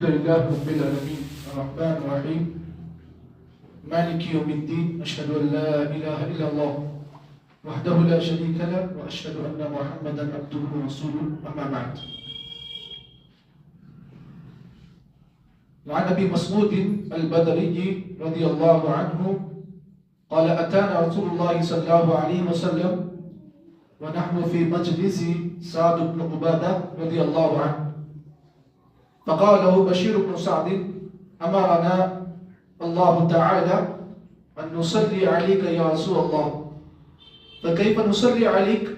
لله رب العالمين الرحمن الرحيم مالك يوم الدين أشهد أن لا إله إلا الله وحده لا شريك له وأشهد أن محمدا عبده ورسوله أما بعد. وعن أبي مسعود البدري رضي الله عنه قال أتانا رسول الله صلى الله عليه وسلم ونحن في مجلس سعد بن عبادة رضي الله عنه فقال له بشير بن سعد أمرنا الله تعالى أن نصلي عليك يا رسول الله فكيف نصلي عليك؟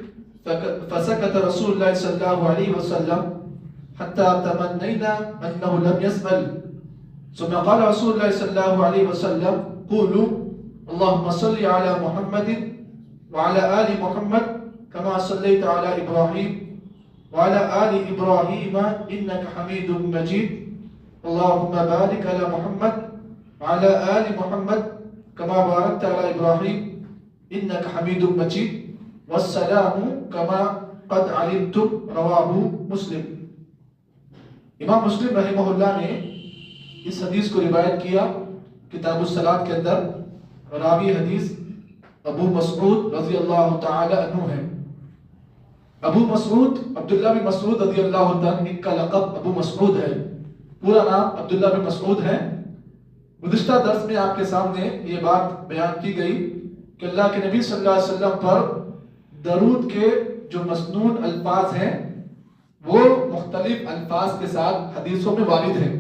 فسكت رسول الله صلى الله عليه وسلم حتى تمنينا أنه لم يسأل. ثم قال رسول الله صلى الله عليه وسلم قولوا اللهم صل على محمد وعلى آل محمد كما صليت على إبراهيم وعلى آل إبراهيم إنك حميد مجيد اللهم بارك على محمد وعلى آل محمد كما باركت على إبراهيم إنك حميد مجيد والسلام كما قد علمتم رواه مسلم. امام مسلم رحمہ اللہ نے اس حدیث کو روایت کیا کتاب الصلاۃ کے اندر. راوی حدیث ابو مسعود رضی اللہ تعالی عنہ ہے. ابو مسعود عبداللہ بن مسعود رضی اللہ عنہ، ان کا لقب ابو مسعود ہے، پورا نام عبداللہ بن مسعود ہے. گزشتہ درس میں آپ کے سامنے یہ بات بیان کی گئی کہ اللہ کے نبی صلی اللہ علیہ وسلم پر درود کے جو مسنون الفاظ ہیں وہ مختلف الفاظ کے ساتھ حدیثوں میں وارد ہیں،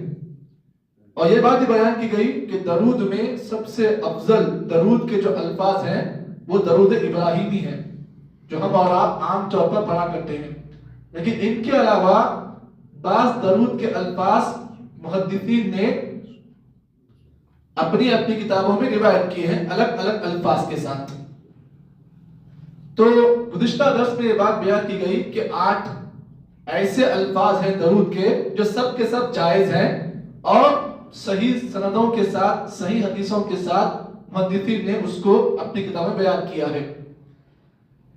اور یہ بات بھی بیان کی گئی کہ درود میں سب سے افضل درود کے جو الفاظ ہیں وہ درود ابراہیمی ہیں جو ہم اور آپ عام طور پر پڑھا کرتے ہیں. لیکن ان کے علاوہ بعض درود کے الفاظ محدثین نے اپنی اپنی کتابوں میں روایت کیے ہیں الگ الگ الفاظ کے ساتھ. تو گزشتہ درس میں یہ بات بیان کی گئی کہ 8 ایسے الفاظ ہیں درود کے جو سب کے سب جائز ہیں اور صحیح سندوں کے ساتھ صحیح حدیثوں کے ساتھ محدثین نے اس کو اپنی کتابوں میں بیان کیا ہے.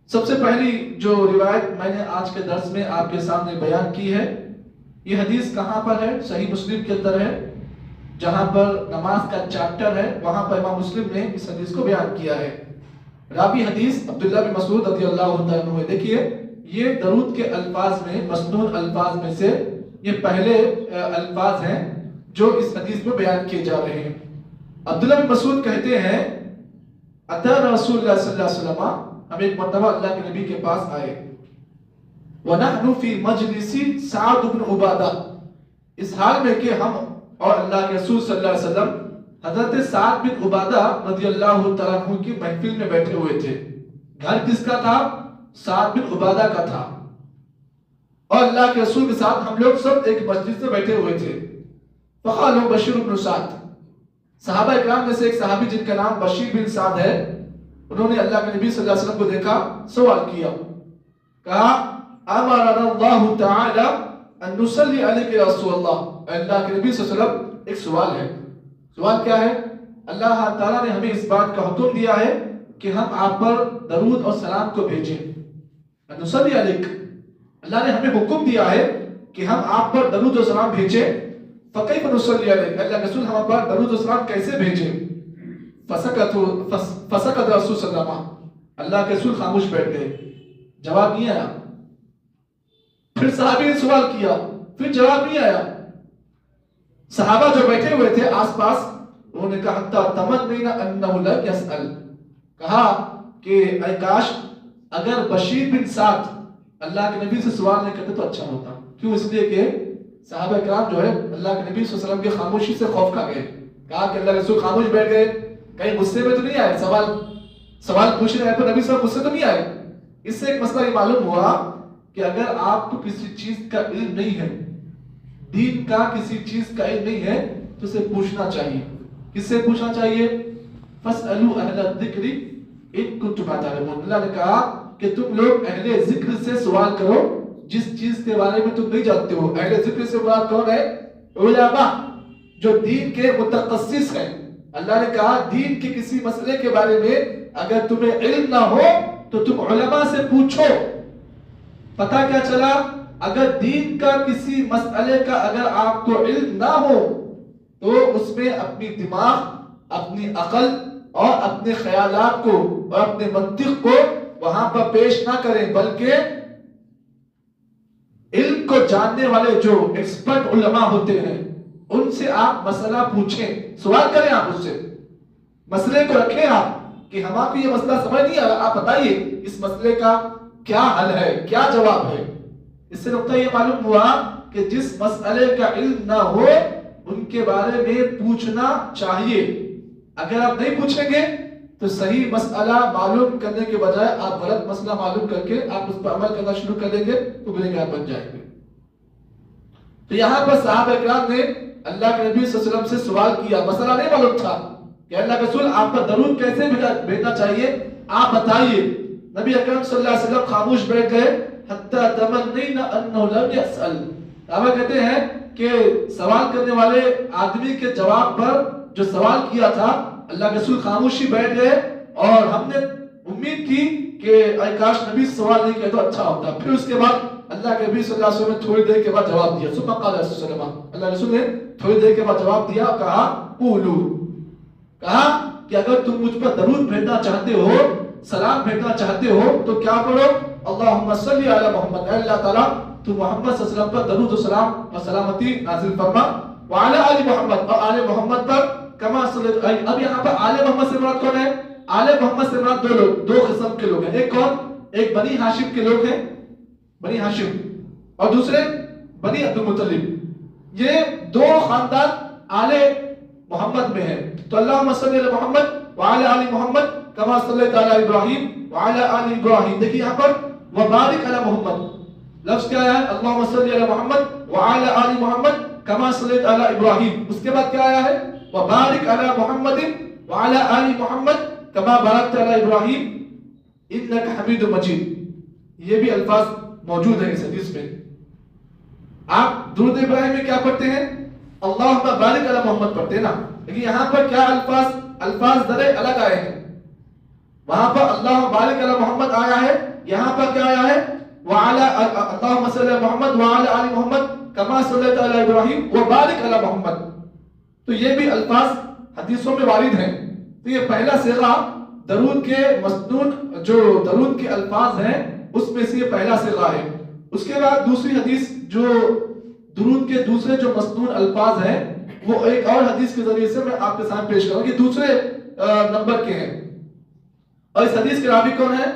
سب سے پہلی جو روایت میں نے آج کے درس میں آپ کے سامنے بیان کی ہے، یہ حدیث کہاں پر ہے؟ صحیح مسلم کے اندر ہے، جہاں پر نماز کا چیپٹر ہے وہاں پر امام مسلم نے اس حدیث کو بیان کیا ہے. راوی حدیث عبداللہ بن مسعود رضی اللہ عنہ ہے. دیکھیے یہ درود کے الفاظ میں مسنون الفاظ میں سے یہ پہلے الفاظ ہیں جو اس حدیث میں بیان کیے جا رہے ہیں. عبداللہ بن مسعود کہتے ہیں اتانا رسول اللہ صلی اللہ علیہ وسلم، ہم ایک مرتبہ اللہ کے نبی کے پاس آئے. وَنَحْنُ فِي مَجْلِسِ سَعْدُ بْنُ عُبَادَةَ، اس حال میں کہ ہم اور اللہ کے رسول صلی اللہ علیہ وسلم حضرت سعد بن عبادہ رضی اللہ تعالیٰ عنہ کی محفل میں بیٹھے ہوئے تھے. گھر کس کا تھا؟ سعد بن عبادہ کا تھا، اور اللہ کے رسول کے ساتھ ہم لوگ سب ایک مجلس میں بیٹھے ہوئے تھے. فقال بشیر بن سعد، صحابہ اکرام میں سے ایک صحابی جن کا نام بشیر بن سعد ہے، انہوں نے اللہ کے نبی صلی اللہ علیہ وسلم کو دیکھا، سوال کیا، کہا امرنا اللہ تعالی ان نصلی علیک یا رسول اللہ. اللہ کے نبی صلی اللہ علیہ وسلم ایک سوال ہے. سوال کیا ہے؟ اللہ تعالیٰ نے ہمیں اس بات کا حکم دیا ہے کہ ہم آپ پر درود اور سلام کو بھیجیں. نصلی علیک، اللہ نے ہمیں حکم دیا ہے کہ ہم آپ پر درود و سلام بھیجیں. فکیف نصلی علیک، اللہ کے رسول ہم پر درود و سلام کیسے بھیجیں؟ فسکت رسول صلی اللہ علیہ وسلم، اللہ کے رسول خاموش بیٹھ گئے، جواب نہیں آیا. پھر صحابی نے سوال کیا، پھر جواب نہیں آیا. صحابہ جو بیٹھے ہوئے تھے آس پاس انہوں نے کہا حتی تمنینا انہ لم یسأل، کہا کہ اے کاش اگر بشیر بن سعد اللہ کے نبی سے سوال نہیں کرتے تو اچھا ہوتا. کیوں؟ اس لیے کہ صحابہ کرام جو ہے اللہ کے نبی صلی اللہ علیہ وسلم کی خاموشی سے خوف کھا گئے. کہا کہ اللہ کے رسول خاموش بیٹھ گئے، کہیں غصے میں تو نہیں آئے، سوال پوچھ رہے ہیں پر نبی صلی اللہ علیہ وسلم غصے تو نہیں آئے. اس سے ایک مسئلہ یہ معلوم ہوا کہ اگر آپ کو کسی چیز کا علم نہیں ہے، دین کا کسی چیز کا علم نہیں ہے، تو اسے پوچھنا چاہیے. کس سے پوچھنا چاہیے؟ فَاسْأَلُوا أَهْلَ الذِّكْرِ إِن كُنتُمْ لَا تَعْلَمُونَ. اللہ نے کہا کہ تم لوگ اہل ذکر سے سوال کرو جس چیز کے بارے میں تم نہیں جانتے ہو. اہل ذکر سے مراد کون ہے؟ علماء، جو دین کے متخصص ہیں. اللہ نے کہا دین کے کسی مسئلے کے بارے میں اگر تمہیں علم نہ ہو تو تم علماء سے پوچھو. پتہ کیا چلا؟ اگر دین کا کسی مسئلے کا اگر آپ کو علم نہ ہو تو اس میں اپنی دماغ، اپنی عقل اور اپنے خیالات کو اور اپنے منطق کو وہاں پر پیش نہ کریں، بلکہ علم کو جاننے والے جو ایکسپرٹ علماء ہوتے ہیں ان سے آپ مسئلہ پوچھیں، سوال کریں، آپ اس سے مسئلے کو رکھیں آپ کہ ہم آپ کو یہ مسئلہ سمجھ نہیں آ رہا، آپ بتائیے اس مسئلے کا کیا حل ہے، کیا جواب ہے۔ اس سے نقطہ یہ معلوم ہوا کہ جس مسئلے کا علم نہ ہو ان کے بارے میں پوچھنا چاہیے۔ اگر آپ نہیں پوچھیں گے تو صحیح مسئلہ معلوم کرنے کے بجائے آپ غلط مسئلہ معلوم کر کے آپ اس پر عمل کرنا شروع کر دیں گے تو گنہگار بن جائیں گے۔ تو یہاں پر صحابہ کرام نے اللہ کے نبی صلی اللہ علیہ وسلم سے سوال کیا، مسئلہ نہیں معلوم تھا کہ اللہ کے رسول آپ پر درود کیسے بھیجنا چاہیے، آپ بتائیے۔ نبی اکرم صلی اللہ علیہ وسلم خاموش بیٹھ گئے، حتی تمنینا انہ لم یسأل۔ صحابہ کہتے ہیں کہ سوال کرنے والے آدمی کے جواب پر جو سوال کیا تھا اللہ کے رسول خاموشی بیٹھ گئے، اور ہم نے امید کی کہ اے کاش نبی سوال نہیں کیا تو اچھا ہوتا۔ پھر اس کے بعد اللہ کے نبی صلی اللہ علیہ وسلم نے تھوڑی دیر کے بعد جواب دیا، ثم قال رسول اللہ علیہ وسلم، اللہ رسول نے تھوڑی دیر کے بعد جواب دیا، کہا قولو، کہا کہ اگر تم مجھ پر درود بھیجنا چاہتے ہو، سلام بھیجنا چاہتے ہو تو کیا کرو، اللہم صلی علی محمد، اے اللہ تعالیٰ تو محمد صلی اللہ علیہ وسلم پر درود و سلام و سلامتی نازل فرما، وعلی آل محمد، اور آل محمد پر کما صلی۔ اب یہاں پر آل محمد سے مراد کون ہے؟ آل محمد سے مراد دو لوگ، دو قسم کے لوگ ہیں، ایک کون؟ ایک بنی ہاشم کے لوگ ہیں، بنی ہاشم، اور دوسرے بنی عبد المطلب۔ یہ دو خاندان آل محمد میں ہیں۔ تو اللہم صلی علی محمد وعلی آل محمد کما صلیت علی ابراہیم وعلی آل ابراہیم۔ دیکھیں یہاں پر وبارک علی محمد، لفظ کیا ہے؟ اللہم صلی علی محمد وعلی آل محمد کما صلیت علی ابراہیم۔ اس کے بعد کیا آیا ہے؟ وبارک علی محمد وعلی آل محمد کما بارکت علی ابراہیم انک حمید مجید۔ یہ بھی الفاظ موجود ہیں اس حدیث میں۔ آپ درود ابراہیم میں کیا پڑھتے ہیں؟ اللہم بارک علی محمد پڑھتے ہیں نا، لیکن یہاں پر کیا الفاظ ذرے الگ آئے ہیں۔ وہاں پر اللہم بارک علی محمد آیا ہے، یہاں پر کیا آیا ہے؟ اللہم صلی علی محمد وعلی آل محمد کما صلیت علی ابراہیم وبارک علی محمد۔ تو یہ بھی الفاظ حدیثوں میں وارد ہیں۔ تو یہ پہلا صیغہ درود کے مسنون جو درود کے الفاظ ہیں اس میں سے یہ پہلا صیغہ ہے۔ اس کے بعد دوسری حدیث جو درود کے دوسرے جو مسنون الفاظ ہیں وہ ایک اور حدیث کے ذریعے سے میں آپ کے سامنے پیش کروں گا، یہ دوسرے نمبر کے ہیں۔ اور اس حدیث کے راوی کون ہے؟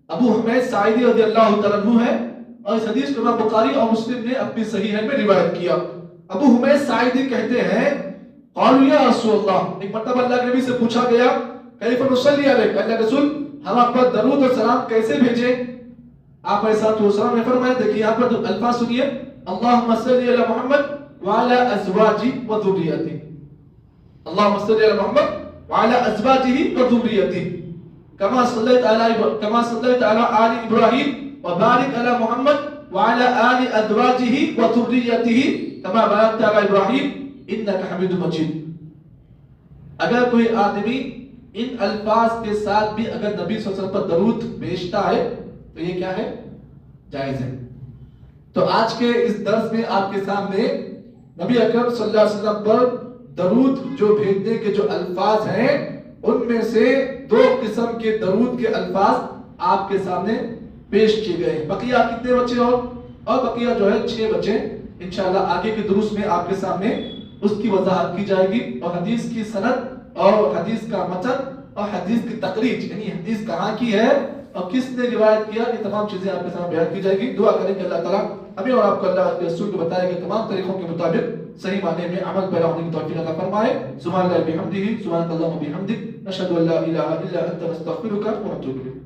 ابو حمید ساعدی رضی اللہ تعالیٰ عنہ ہے، اور اس حدیث کو امام بخاری اور مسلم نے اپنی صحیح میں روایت کیا۔ ابو حمید ساعدی کہتے ہیں قالوا یا رسول اللہ، ایک مرتبہ اللہ کے نبی سے پوچھا گیا کیف نصلی علیک، اللہ کے رسول ہم آپ پر درود اور سلام کیسے بھیجیں؟ آپ علیہ الصلوۃ والسلام نے فرمایا، دیکھیے یہاں پر الفاظ سنیے، اللہم صلی علی محمد وعلی ازواجہ و ذریتہ، اللہم صلی علی محمد وعلی ازواجہ و ذریتہ کما صلیت علی آل ابراہیم وبارک علی محمد وعلی آل ازواجہ و ذریتہ کما بارکت علی ابراہیم انک حمید مجید۔ اگر کوئی آدمی ان الفاظ کے ساتھ بھی اگر نبی صلی اللہ علیہ وسلم پر درود بھیجتا ہے تو یہ کیا ہے؟ جائز ہے۔ تو آج کے اس درس میں آپ کے سامنے نبی اکرم صلی اللہ علیہ وسلم پر درود جو بھیجنے کے جو الفاظ ہیں ان میں سے دو قسم کے درود کے الفاظ آپ کے سامنے پیش کیے گئے ہیں۔ بقیہ کتنے بچے اور بقیہ جو ہے 6 بچے، انشاءاللہ آگے کے دروس میں آپ کے سامنے اس کی وضاحت کی جائے گی، اور حدیث کی سند اور حدیث کا متن اور حدیث کی تخریج، یعنی حدیث کہاں کی ہے اور کس نے روایت کیا، یہ تمام چیزیں آپ کے سامنے بیان کی جائے گی۔ دعا کریں کہ اللہ تعالیٰ ہمیں اور آپ کو اللہ کے رسول کو بتائے گئے تمام طریقوں کے مطابق صحیح معنی میں عمل پیرا ہونے کی توفیق عطا فرمائے۔ سبحان اللہ بحمدہ، سبحانک اللہم وبحمدک، نشہد ان لا الہ الا انت، نستغفرک ونتوب الیک۔